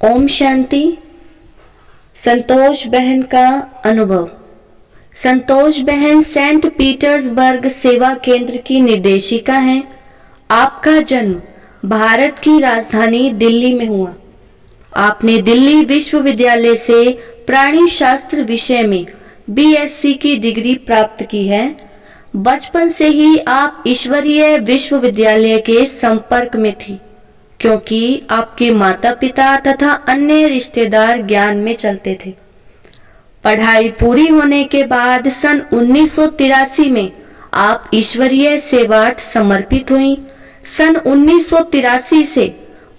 ओम शांति। संतोष बहन का अनुभव। संतोष बहन सेंट पीटर्सबर्ग सेवा केंद्र की निर्देशिका हैं। आपका जन्म भारत की राजधानी दिल्ली में हुआ। आपने दिल्ली विश्वविद्यालय से प्राणी शास्त्र विषय में बीएससी की डिग्री प्राप्त की है। बचपन से ही आप ईश्वरीय विश्वविद्यालय के संपर्क में थी, क्योंकि आपके माता पिता तथा अन्य रिश्तेदार ज्ञान में चलते थे। पढ़ाई पूरी होने के बाद सन 1983 में आप ईश्वरीय सेवार्थ समर्पित हुई। सन 1983 से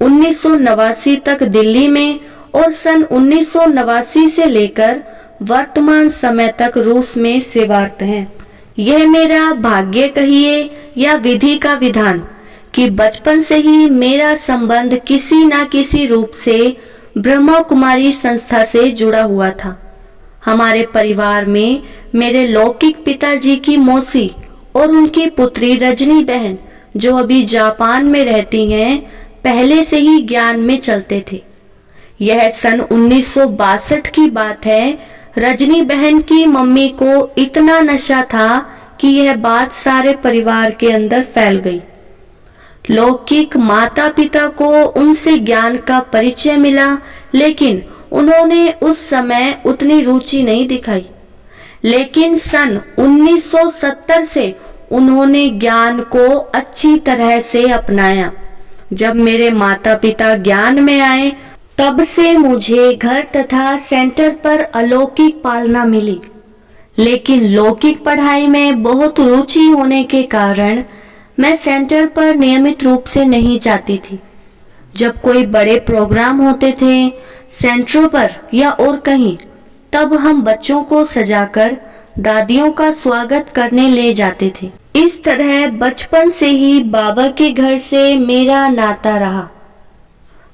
1989 तक दिल्ली में और सन 1989 से लेकर वर्तमान समय तक रूस में सेवार्थ हैं। यह मेरा भाग्य कहिए या विधि का विधान कि बचपन से ही मेरा संबंध किसी न किसी रूप से ब्रह्मा कुमारी संस्था से जुड़ा हुआ था। हमारे परिवार में मेरे लौकिक पिताजी की मौसी और उनकी पुत्री रजनी बहन, जो अभी जापान में रहती हैं, पहले से ही ज्ञान में चलते थे। यह सन 1962 की बात है। रजनी बहन की मम्मी को इतना नशा था कि यह बात सारे परिवार के अंदर फैल गई। लौकिक माता पिता को उनसे ज्ञान का परिचय मिला, लेकिन उन्होंने उस समय उतनी रुचि नहीं दिखाई। लेकिन सन 1970 से उन्होंने ज्ञान को अच्छी तरह से अपनाया। जब मेरे माता पिता ज्ञान में आए, तब से मुझे घर तथा सेंटर पर अलौकिक पालना मिली। लेकिन लौकिक पढ़ाई में बहुत रुचि होने के कारण मैं सेंटर पर नियमित रूप से नहीं जाती थी। जब कोई बड़े प्रोग्राम होते थे सेंटरों पर या और कहीं, तब हम बच्चों को सजाकर दादियों का स्वागत करने ले जाते थे। इस तरह बचपन से ही बाबा के घर से मेरा नाता रहा।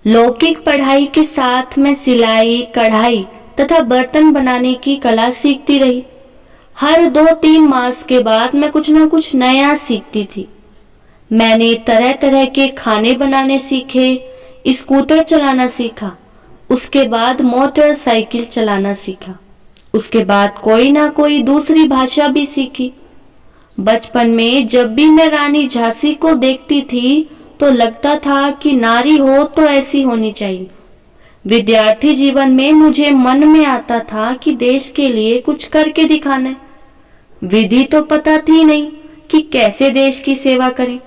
लौकिक पढ़ाई के साथ मैं सिलाई, कढ़ाई तथा बर्तन बनाने की कला सीखती रही। हर 2-3 मास के बाद मैं कुछ न कुछ नया सीखती थी। मैंने तरह तरह के खाने बनाने सीखे, स्कूटर चलाना सीखा, उसके बाद मोटरसाइकिल चलाना सीखा, उसके बाद कोई ना कोई दूसरी भाषा भी सीखी। बचपन में जब भी मैं रानी झांसी को देखती थी तो लगता था कि नारी हो तो ऐसी होनी चाहिए। विद्यार्थी जीवन में मुझे मन में आता था कि देश के लिए कुछ करके दिखाना है। विधि तो पता थी नहीं कि कैसे देश की सेवा करें।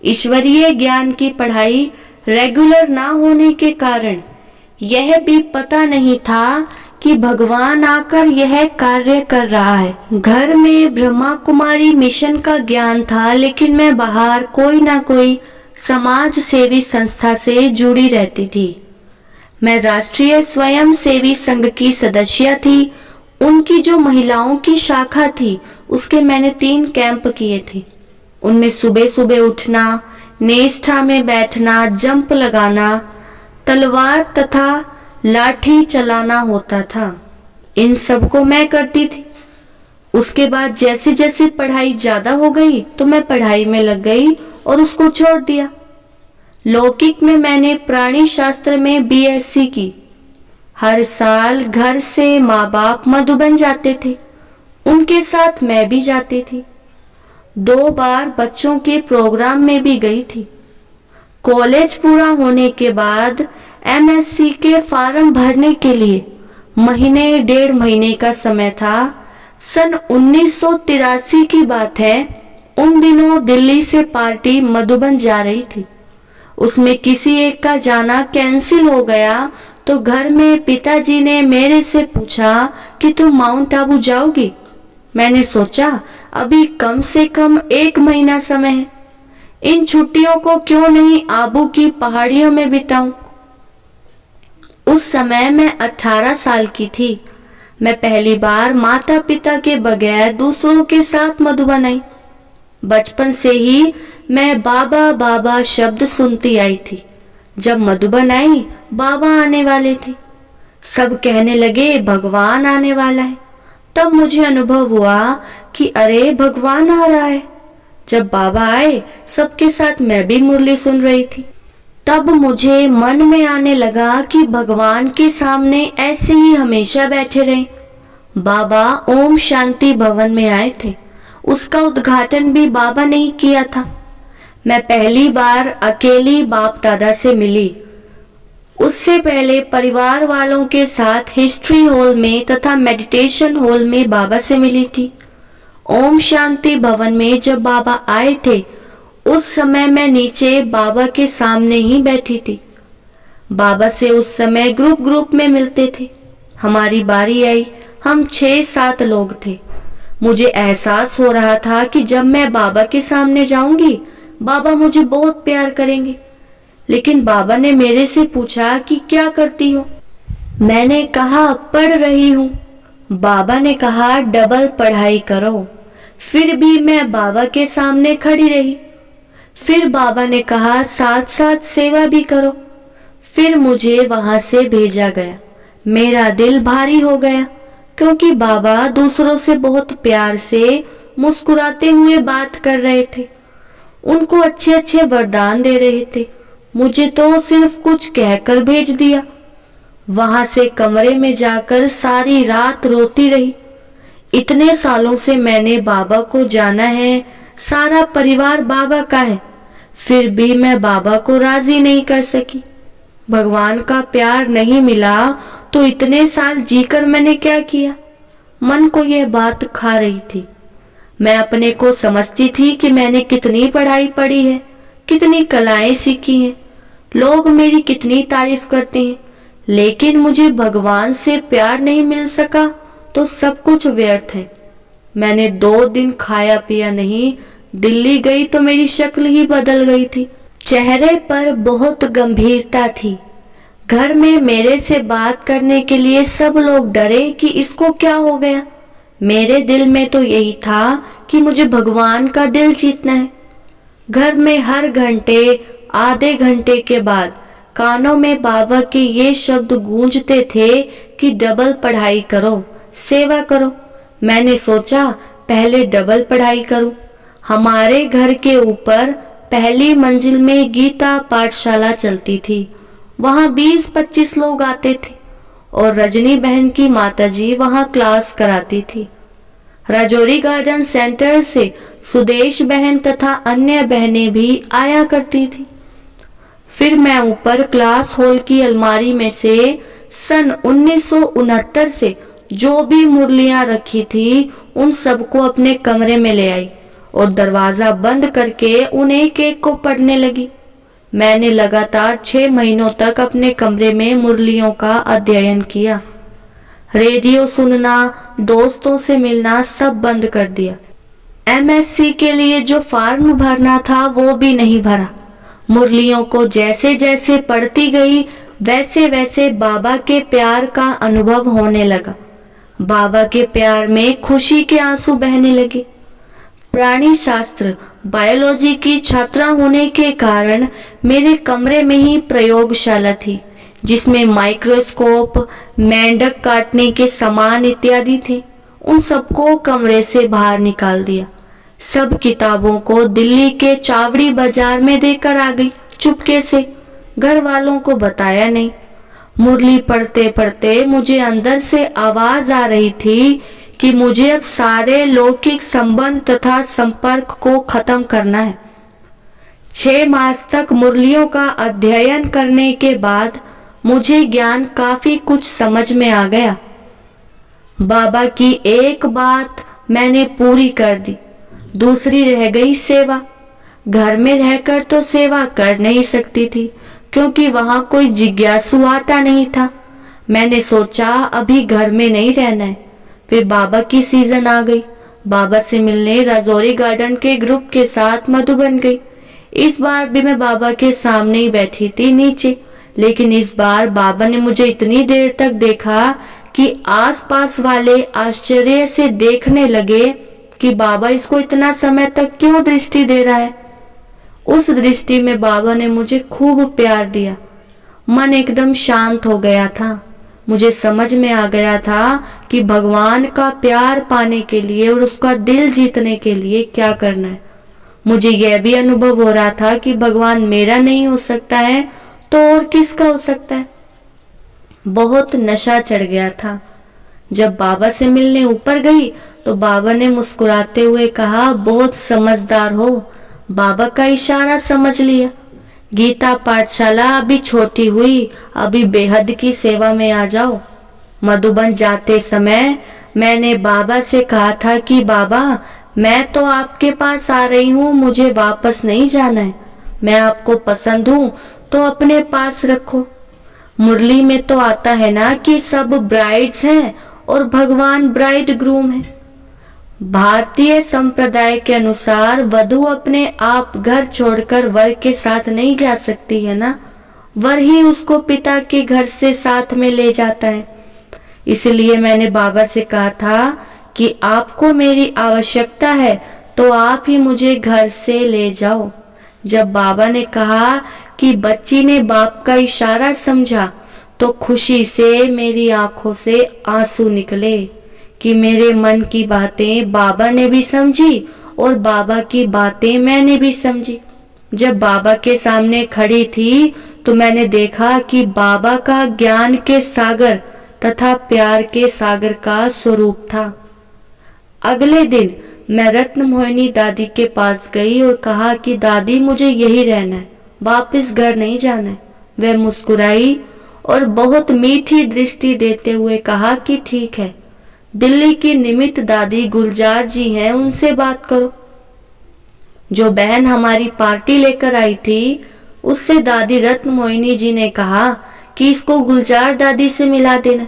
ईश्वरीय ज्ञान की पढ़ाई रेगुलर ना होने के कारण यह भी पता नहीं था कि भगवान आकर यह कार्य कर रहा है। घर में ब्रह्मा कुमारी मिशन का ज्ञान था, लेकिन मैं बाहर कोई ना कोई समाज सेवी संस्था से जुड़ी रहती थी। मैं राष्ट्रीय स्वयं सेवी संघ की सदस्य थी। उनकी जो महिलाओं की शाखा थी, उसके मैंने 3 कैंप किए थे। उनमें सुबह सुबह उठना, नेष्ठा में बैठना, जंप लगाना, तलवार तथा लाठी चलाना होता था। इन सब को मैं करती थी। उसके बाद जैसे जैसे पढ़ाई ज्यादा हो गई तो मैं पढ़ाई में लग गई और उसको छोड़ दिया। लौकिक में मैंने प्राणी शास्त्र में बीएससी की। हर साल घर से माँ बाप मधुबन जाते थे, उनके साथ मैं भी जाती थी। 2 बार बच्चों के प्रोग्राम में भी गई थी। कॉलेज पूरा होने के बाद एमएससी के फॉर्म भरने के लिए महीने 1.5 महीने का समय था। सन 1983 की बात है। उन दिनों दिल्ली से पार्टी मधुबन जा रही थी। उसमें किसी एक का जाना कैंसिल हो गया तो घर में पिताजी ने मेरे से पूछा कि तुम माउंट आबू जाओगी। मैंने सोचा अभी कम से कम 1 महीना समय है, इन छुट्टियों को क्यों नहीं आबू की पहाड़ियों में बिताऊं। उस समय मैं 18 साल की थी। मैं पहली बार माता पिता के बगैर दूसरों के साथ मधुबन आई। बचपन से ही मैं बाबा बाबा शब्द सुनती आई थी। जब मधुबन आई, बाबा आने वाले थे। सब कहने लगे भगवान आने वाला है। तब मुझे अनुभव हुआ कि अरे भगवान आ रहा है। जब बाबा आए, सबके साथ मैं भी मुरली सुन रही थी। तब मुझे मन में आने लगा कि भगवान के सामने ऐसे ही हमेशा बैठे रहें। बाबा ओम शांति भवन में आए थे, उसका उद्घाटन भी बाबा ने ही किया था। मैं पहली बार अकेली बाप दादा से मिली। उससे पहले परिवार वालों के साथ हिस्ट्री हॉल में तथा मेडिटेशन हॉल में बाबा से मिली थी। ओम शांति भवन में जब बाबा आए थे उस समय मैं नीचे बाबा के सामने ही बैठी थी। बाबा से उस समय ग्रुप ग्रुप में मिलते थे। हमारी बारी आई, हम 6-7 लोग थे। मुझे एहसास हो रहा था कि जब मैं बाबा के सामने जाऊंगी बाबा मुझे बहुत प्यार करेंगे। लेकिन बाबा ने मेरे से पूछा कि क्या करती हो। मैंने कहा पढ़ रही हूँ। बाबा ने कहा डबल पढ़ाई करो। फिर भी मैं बाबा के सामने खड़ी रही। फिर बाबा ने कहा साथ साथ सेवा भी करो। फिर मुझे वहां से भेजा गया। मेरा दिल भारी हो गया क्योंकि बाबा दूसरों से बहुत प्यार से मुस्कुराते हुए बात कर रहे थे। उनको अच्छे अच्छे वरदान दे रहे थे। मुझे तो सिर्फ कुछ कहकर भेज दिया। वहां से कमरे में जाकर सारी रात रोती रही। इतने सालों से मैंने बाबा को जाना है, सारा परिवार बाबा का है, फिर भी मैं बाबा को राजी नहीं कर सकी। भगवान का प्यार नहीं मिला तो इतने साल जीकर मैंने क्या किया। मन को यह बात खा रही थी। मैं अपने को समझती थी कि मैंने कितनी पढ़ाई पढ़ी है, कितनी कलाएं सीखी हैं, लोग मेरी कितनी तारीफ करते हैं, लेकिन मुझे भगवान से प्यार नहीं मिल सका तो सब कुछ व्यर्थ है। मैंने 2 दिन खाया पिया नहीं। दिल्ली गई तो मेरी शक्ल ही बदल गई थी। चेहरे पर बहुत गंभीरता थी। घर में मेरे से बात करने के लिए सब लोग डरे कि इसको क्या हो गया। मेरे दिल में तो यही था कि मुझे भगवान का दिल जीतना है। घर में हर घंटे आधे घंटे के बाद कानों में बाबा के ये शब्द गूंजते थे कि डबल पढ़ाई करो, सेवा करो। मैंने सोचा पहले डबल पढ़ाई करूं। हमारे घर के ऊपर पहली मंजिल में गीता पाठशाला चलती थी। वहां 20-25 लोग आते थे और रजनी बहन की माताजी वहां क्लास कराती थी। राजौरी गार्डन सेंटर से सुदेश बहन तथा अन्य बहनें भी आया करती थी। फिर मैं ऊपर क्लास हॉल की अलमारी में से सन 1969 से जो भी मुरलियां रखी थी उन सबको अपने कमरे में ले आई और दरवाजा बंद करके उन एक एक को पढ़ने लगी। मैंने लगातार 6 महीनों तक अपने कमरे में मुरलियों का अध्ययन किया। रेडियो सुनना, दोस्तों से मिलना सब बंद कर दिया। एमएससी के लिए जो फॉर्म भरना था वो भी नहीं भरा। मुरलियों को जैसे जैसे पढ़ती गई वैसे वैसे बाबा के प्यार का अनुभव होने लगा। बाबा के प्यार में खुशी के आंसू बहने लगे। प्राणी शास्त्र बायोलॉजी की छात्रा होने के कारण मेरे कमरे में ही प्रयोगशाला थी जिसमें माइक्रोस्कोप, मेंढक काटने के सामान इत्यादि थे। उन सबको कमरे से बाहर निकाल दिया। सब किताबों को दिल्ली के चावड़ी बाजार में देकर आ गई चुपके से। घर वालों को बताया नहीं। मुरली पढ़ते पढ़ते मुझे अंदर से आवाज आ रही थी कि मुझे अब सारे लौकिक संबंध तथा संपर्क को खत्म करना है। 6 मास तक मुरलियों का अध्ययन करने के बाद मुझे ज्ञान काफी कुछ समझ में आ गया। बाबा की एक बात मैंने पूरी कर दी, दूसरी रह गई सेवा। घर में रहकर तो सेवा कर नहीं सकती थी क्योंकि वहां कोई जिज्ञासु आता नहीं था। मैंने सोचा अभी घर में नहीं रहना है। फिर बाबा की सीजन आ गई। बाबा से मिलने राजौरी गार्डन के ग्रुप के साथ मधुबन गई। इस बार भी मैं बाबा के सामने ही बैठी थी नीचे, लेकिन इस बार बाबा ने मुझे इतनी देर तक देखा कि आसपास वाले आश्चर्य से देखने लगे कि बाबा इसको इतना समय तक क्यों दृष्टि दे रहा है। उस दृष्टि में बाबा ने मुझे खूब प्यार दिया। मन एकदम शांत हो गया था। मुझे समझ में आ गया था कि भगवान का प्यार पाने के लिए और उसका दिल जीतने के लिए क्या करना है। मुझे यह भी अनुभव हो रहा था कि भगवान मेरा नहीं हो सकता है तो और किसका हो सकता है। बहुत नशा चढ़ गया था। जब बाबा से मिलने ऊपर गई तो बाबा ने मुस्कुराते हुए कहा, बहुत समझदार हो, बाबा का इशारा समझ लिया। गीता पाठशाला अभी छोटी हुई, अभी बेहद की सेवा में आ जाओ। मधुबन जाते समय मैंने बाबा से कहा था कि बाबा, मैं तो आपके पास आ रही हूँ, मुझे वापस नहीं जाना है। मैं आपको पसंद हूँ तो अपने पास रखो। मुरली में तो आता है ना कि सब ब्राइड्स हैं और भगवान ब्राइड ग्रूम है। भारतीय संप्रदाय के अनुसार वधू अपने आप घर छोड़कर वर के साथ नहीं जा सकती है ना, वर ही उसको पिता के घर से साथ में ले जाता है। इसलिए मैंने बाबा से कहा था कि आपको मेरी आवश्यकता है तो आप ही मुझे घर से ले जाओ। जब बाबा ने कहा कि बच्ची ने बाप का इशारा समझा तो खुशी से मेरी आंखों से आंसू निकले कि मेरे मन की बातें बाबा ने भी समझी और बाबा की बातें मैंने भी समझी। जब बाबा के सामने खड़ी थी तो मैंने देखा कि बाबा का ज्ञान के सागर तथा प्यार के सागर का स्वरूप था। अगले दिन मैं रत्न मोहिनी दादी के पास गई और कहा कि दादी, मुझे यही रहना है, वापस घर नहीं जाना है। वह मुस्कुराई और बहुत मीठी दृष्टि देते हुए कहा कि ठीक है, दिल्ली की निमित्त दादी गुलजार जी हैं, उनसे बात करो। जो बहन हमारी पार्टी लेकर आई थी उससे दादी रत्न मोहिनी जी ने कहा कि इसको गुलजार दादी से मिला देना।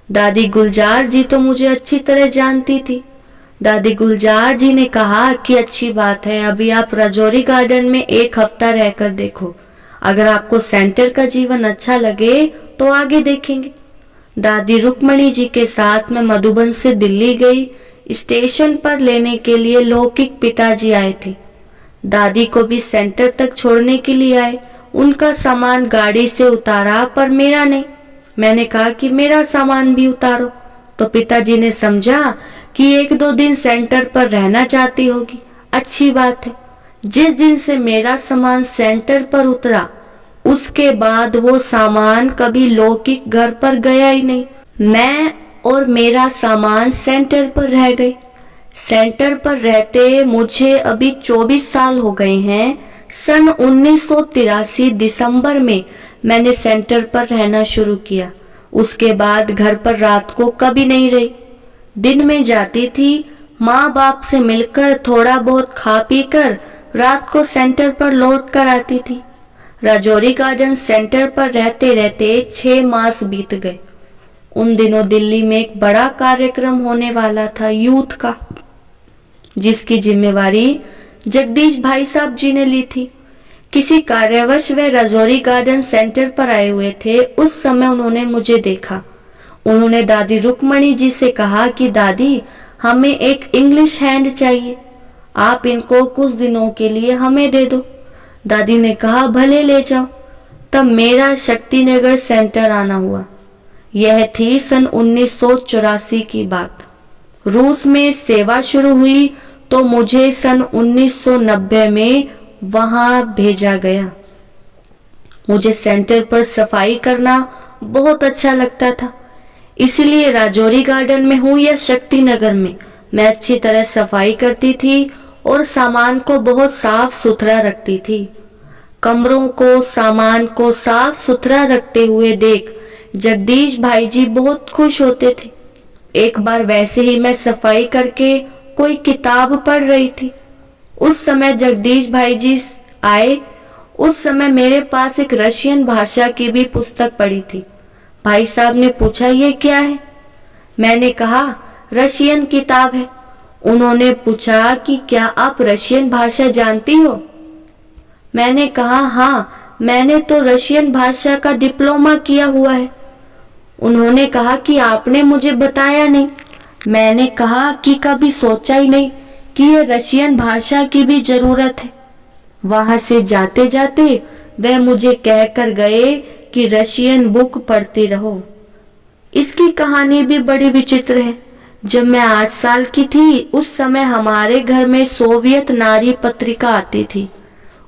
दादी गुलजार जी तो मुझे अच्छी तरह जानती थी। दादी गुलजार जी ने कहा कि अच्छी बात है, अभी आप राजौरी गार्डन में 1 हफ्ता रहकर देखो, अगर आपको सेंटर का जीवन अच्छा लगे तो आगे देखेंगे। दादी रुक्मणी जी के साथ मैं मधुबन से दिल्ली गई। स्टेशन पर लेने के लिए लौकिक पिताजी आए थे। दादी को भी सेंटर तक छोड़ने के लिए आए। उनका सामान गाड़ी से उतारा पर मेरा नहीं। मैंने कहा कि मेरा सामान भी उतारो, तो पिताजी ने समझा कि 1-2 दिन सेंटर पर रहना चाहती होगी। अच्छी बात है। जिस दिन से मेरा सामान सेंटर पर उतरा उसके बाद वो सामान कभी लौकिक घर पर गया ही नहीं। मैं और मेरा सामान सेंटर पर रह गए। सेंटर पर रहते मुझे अभी 24 साल हो गए हैं। सन 1983 दिसंबर में मैंने सेंटर पर रहना शुरू किया। उसके बाद घर पर रात को कभी नहीं रही। दिन में जाती थी, माँ बाप से मिलकर थोड़ा बहुत खा पी कर रात को सेंटर पर लौट कर आती थी। राजौरी गार्डन सेंटर पर रहते रहते 6 मास बीत गए। उन दिनों दिल्ली में एक बड़ा कार्यक्रम होने वाला था यूथ का, जिसकी जिम्मेवारी जगदीश भाई साहब जी ने ली थी। किसी कार्यवश वे राजौरी गार्डन सेंटर पर आए हुए थे। उस समय उन्होंने मुझे देखा। उन्होंने दादी रुक्मणी जी से कहा कि दादी, हमें एक इंग्लिश हैंड चाहिए, आप इनको कुछ दिनों के लिए हमें दे दो। दादी ने कहा भले ले जाओ। तब मेरा शक्तिनगर सेंटर आना हुआ। यह थी सन 1984 की बात। रूस में सेवा शुरू हुई तो मुझे सन 1990 में वहां भेजा गया। मुझे सेंटर पर सफाई करना बहुत अच्छा लगता था, इसलिए राजौरी गार्डन में हूँ या शक्तिनगर में, मैं अच्छी तरह सफाई करती थी और सामान को बहुत साफ सुथरा रखती थी। कमरों को, सामान को साफ सुथरा रखते हुए देख जगदीश भाई जी बहुत खुश होते थे। एक बार वैसे ही मैं सफाई करके कोई किताब पढ़ रही थी। उस समय जगदीश भाई जी आए। उस समय मेरे पास एक रशियन भाषा की भी पुस्तक पड़ी थी। भाई साहब ने पूछा ये क्या है? मैंने कहा रशियन किताब है। उन्होंने पूछा कि क्या आप रशियन भाषा जानती हो? मैंने कहा हाँ, मैंने तो रशियन भाषा का डिप्लोमा किया हुआ है। उन्होंने कहा कि आपने मुझे बताया नहीं। मैंने कहा कि कभी सोचा ही नहीं कि ये रशियन भाषा की भी जरूरत है। वहां से जाते जाते वह मुझे कहकर गए कि रशियन बुक पढ़ती रहो। इसकी कहानी भी बड़ी विचित्र है। जब मैं 8 साल की थी उस समय हमारे घर में सोवियत नारी पत्रिका आती थी।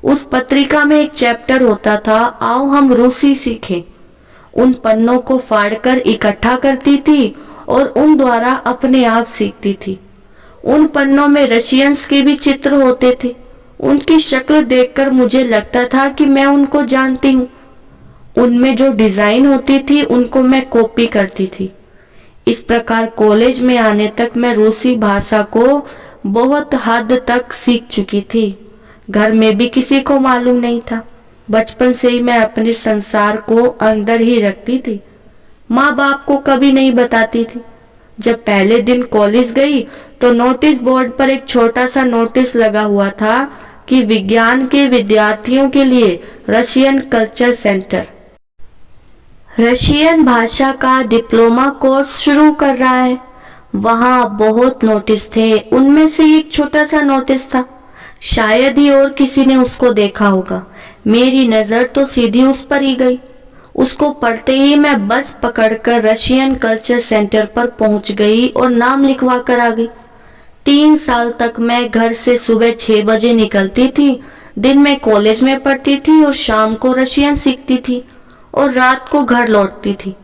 उस पत्रिका में एक चैप्टर होता था, आओ हम रूसी सीखें। उन पन्नों को फाड़कर इकट्ठा करती थी और उन द्वारा अपने आप सीखती थी। उन पन्नों में रशियंस के भी चित्र होते थे। उनकी शक्ल देखकर मुझे लगता था कि मैं उनको जानती हूँ। उनमें जो डिजाइन होती थी उनको मैं कॉपी करती थी। इस प्रकार कॉलेज में आने तक मैं रूसी भाषा को बहुत हद तक सीख चुकी थी। घर में भी किसी को मालूम नहीं था। बचपन से ही मैं अपने संसार को अंदर ही रखती थी, माँ बाप को कभी नहीं बताती थी। जब पहले दिन कॉलेज गई तो नोटिस बोर्ड पर एक छोटा सा नोटिस लगा हुआ था कि विज्ञान के विद्यार्थियों के लिए रशियन कल्चर सेंटर रशियन भाषा का डिप्लोमा कोर्स शुरू कर रहा है। वहाँ बहुत नोटिस थे, उनमें से एक छोटा सा नोटिस था। शायद ही और किसी ने उसको देखा होगा। मेरी नजर तो सीधी उस पर ही गई। उसको पढ़ते ही मैं बस पकड़कर रशियन कल्चर सेंटर पर पहुंच गई और नाम लिखवा कर आ गई। 3 साल तक मैं घर से सुबह 6 बजे निकलती थी, दिन में कॉलेज में पढ़ती थी और शाम को रशियन सीखती थी और रात को घर लौटती थी।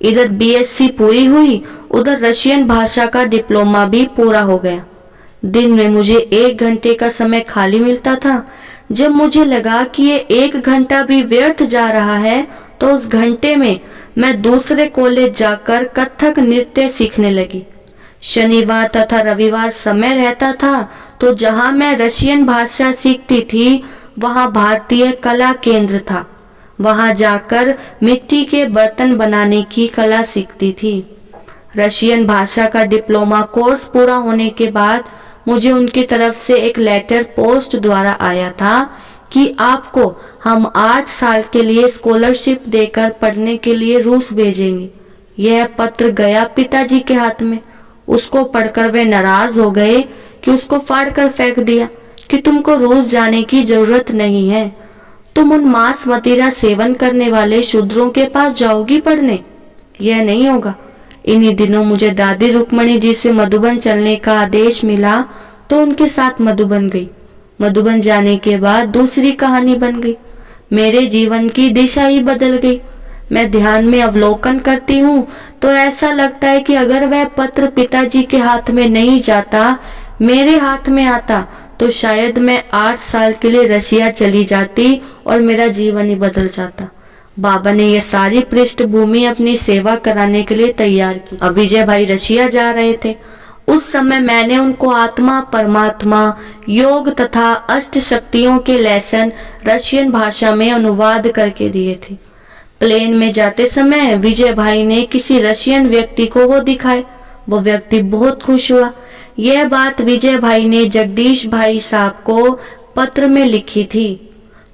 इधर बीएससी पूरी हुई, उधर रशियन भाषा का डिप्लोमा भी पूरा हो गया। दिन में मुझे 1 घंटे का समय खाली मिलता था। जब मुझे लगा कि ये 1 घंटा भी व्यर्थ जा रहा है तो उस घंटे में मैं दूसरे कॉलेज जाकर कथक नृत्य सीखने लगी। शनिवार तथा रविवार समय रहता था तो जहाँ मैं रशियन भाषा सीखती थी वहाँ भारतीय कला केंद्र था। वहां जाकर मिट्टी के बर्तन बनाने की कला सीखती थी। रशियन भाषा का डिप्लोमा कोर्स पूरा होने के बाद मुझे उनकी तरफ से एक लेटर पोस्ट द्वारा आया था कि आपको हम 8 साल के लिए स्कॉलरशिप देकर पढ़ने के लिए रूस भेजेंगे। यह पत्र गया पिताजी के हाथ में। उसको पढ़कर वे नाराज हो गए कि उसको फाड़ कर फेंक दिया कि तुमको रूस जाने की जरूरत नहीं है, तुम उन मांस मदिरा सेवन करने वाले शूद्रों के पास जाओगी पढ़ने, यह नहीं होगा। इन्हीं दिनों मुझे दादी रुक्मणी जी से मधुबन चलने का आदेश मिला तो उनके साथ मधुबन गई। मधुबन जाने के बाद दूसरी कहानी बन गई। मेरे जीवन की दिशा ही बदल गई। मैं ध्यान में अवलोकन करती हूँ तो ऐसा लगता है कि अगर वह पत्र पिताजी के हाथ में नहीं जाता, मेरे हाथ में आता तो शायद मैं 8 साल के लिए रशिया चली जाती और मेरा जीवन ही बदल जाता। बाबा ने यह सारी पृष्ठभूमि अपनी सेवा कराने के लिए तैयार की। अब विजय भाई रशिया जा रहे थे। उस समय मैंने उनको आत्मा, परमात्मा, योग तथा अष्ट शक्तियों के लेसन रशियन भाषा में अनुवाद करके दिए थे। प्लेन में जाते समय विजय भाई ने किसी रशियन व्यक्ति को वो दिखाए। वो व्यक्ति बहुत खुश हुआ। यह बात विजय भाई ने जगदीश भाई साहब को पत्र में लिखी थी।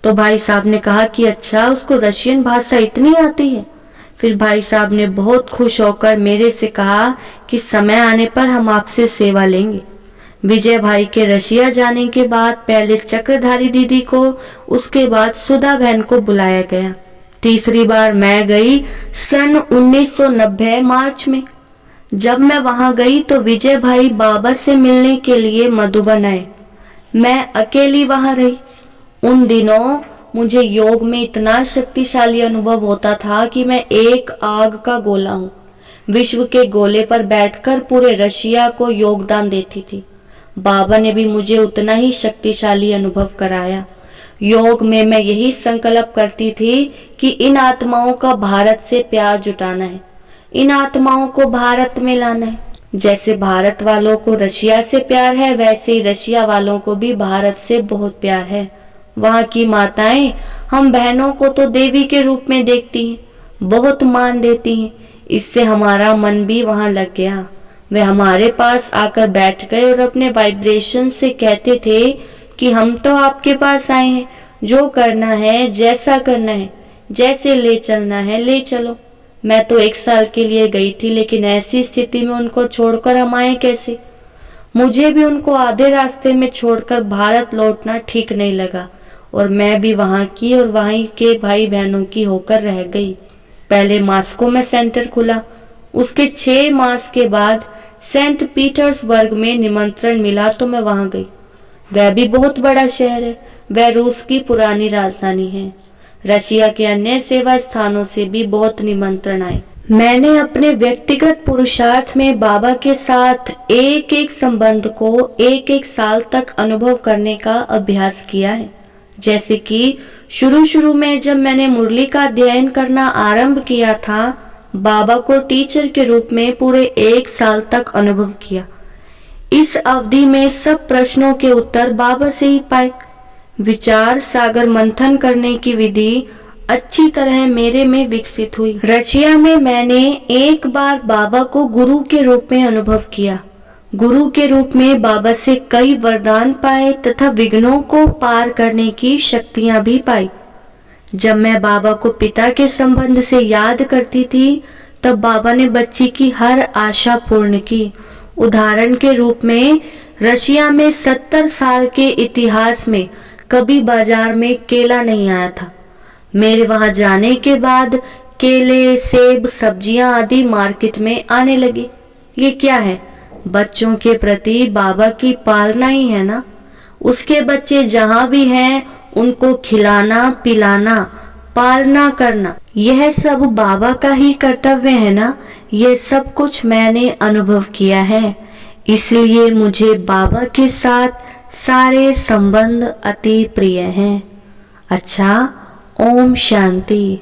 तो भाई साहब ने कहा कि अच्छा, उसको रशियन भाषा इतनी आती है। फिर भाई साहब ने बहुत खुश होकर मेरे से कहा कि समय आने पर हम आपसे सेवा लेंगे। विजय भाई के रशिया जाने के बाद पहले चक्रधारी दीदी को, उसके बाद सुधा बहन को बुलाया गया। तीसरी बार मैं गई सन 1990 मार्च में। जब मैं वहां गई तो विजय भाई बाबा से मिलने के लिए मधुबन आए। मैं अकेली वहां रही। उन दिनों मुझे योग में इतना शक्तिशाली अनुभव होता था कि मैं एक आग का गोला हूँ। विश्व के गोले पर बैठकर पूरे रशिया को योगदान देती थी। बाबा ने भी मुझे उतना ही शक्तिशाली अनुभव कराया। योग में मैं यही संकल्प करती थी कि इन आत्माओं का भारत से प्यार जुटाना है, इन आत्माओं को भारत में लाना है। जैसे भारत वालों को रशिया से प्यार है, वैसे ही रशिया वालों को भी भारत से बहुत प्यार है। वहाँ की माताएं हम बहनों को तो देवी के रूप में देखती हैं, बहुत मान देती हैं। इससे हमारा मन भी वहाँ लग गया। वे हमारे पास आकर बैठ गए और अपने वाइब्रेशन से कहते थे कि हम तो आपके पास आए हैं, जो करना है, जैसा करना है, जैसे ले चलना है ले चलो। मैं तो 1 साल के लिए गई थी, लेकिन ऐसी स्थिति में उनको छोड़कर हम आए कैसे? मुझे भी उनको आधे रास्ते में छोड़कर भारत लौटना ठीक नहीं लगा और मैं भी वहाँ की और वहीं के भाई बहनों की होकर रह गई। पहले मॉस्को में सेंटर खुला, उसके 6 मास के बाद सेंट पीटर्सबर्ग में निमंत्रण मिला तो मैं वहां गई। वह भी बहुत बड़ा शहर है, वह रूस की पुरानी राजधानी है। रशिया के अन्य सेवा स्थानों से भी बहुत निमंत्रण आए। मैंने अपने व्यक्तिगत पुरुषार्थ में बाबा के साथ एक एक संबंध को एक एक साल तक अनुभव करने का अभ्यास किया है। जैसे कि शुरू में जब मैंने मुरली का अध्ययन करना आरंभ किया था, बाबा को टीचर के रूप में पूरे 1 साल तक अनुभव किया। इस अवधि में सब प्रश्नों के उत्तर बाबा से ही पाए। विचार सागर मंथन करने की विधि अच्छी तरह मेरे में विकसित हुई। रशिया में मैंने एक बार बाबा को गुरु के रूप में अनुभव किया। गुरु के रूप में बाबा से कई वरदान पाए तथा विघ्नों को पार करने की शक्तियां भी पाई। जब मैं बाबा को पिता के संबंध से याद करती थी, तब बाबा ने बच्ची की हर आशा पूर्ण की। उदाहरण के रूप में रशिया में 70 साल के इतिहास में कभी बाजार में केला नहीं आया था। मेरे वहां जाने के बाद केले, सेब, सब्जियां आदि मार्केट में आने लगे। ये क्या है? बच्चों के प्रति बाबा की पालना ही है ना। उसके बच्चे जहां भी हैं, उनको खिलाना, पिलाना, पालना करना, यह सब बाबा का ही कर्तव्य है ना। यह सब कुछ मैंने अनुभव किया है, इसलिए मुझे बाबा के साथ सारे संबंध अति प्रिय हैं। अच्छा, ओम शांति।